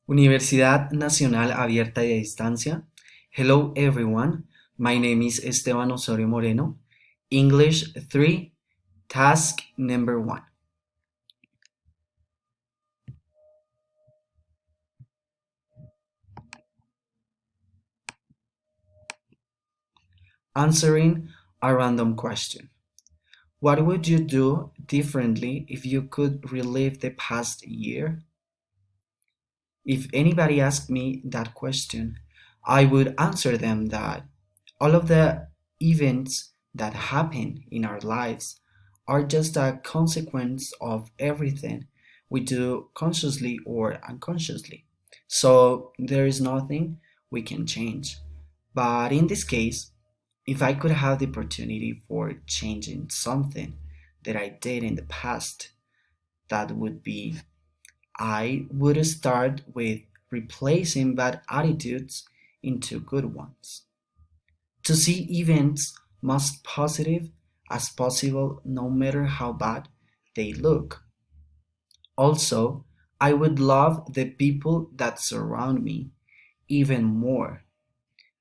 Universidad Nacional Abierta y a Distancia. Hello everyone, my name is Esteban Osorio Moreno. English 3, task number 1. Answering a random question. What would you do differently if you could relive the past year? If anybody asked me that question, I would answer them that all of the events that happen in our lives are just a consequence of everything we do consciously or unconsciously. So there is nothing we can change. But in this case, if I could have the opportunity for changing something that I did in the past, that would be I would start with replacing bad attitudes into good ones. To see events most positive as possible no matter how bad they look. Also, I would love the people that surround me even more.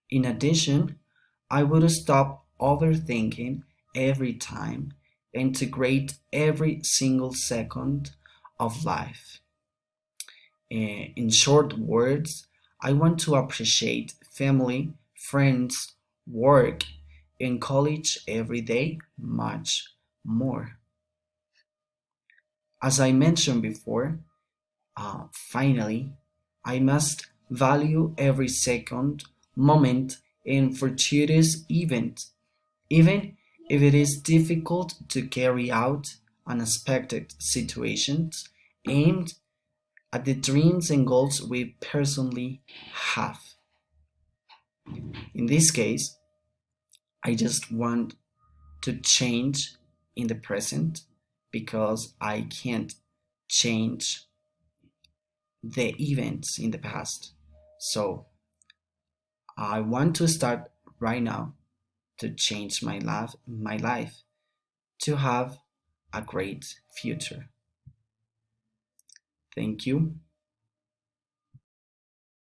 In addition, I would stop overthinking every time, integrate every single second of life. In short words, I want to appreciate family, friends, work, and college every day much more. As I mentioned before, finally, I must value every second, moment, and fortuitous event, even if it is difficult to carry out unexpected situations aimed at the dreams and goals we personally have. In this case, I just want to change in the present because I can't change the events in the past. So I want to start right now to change my life to have a great future. Thank you.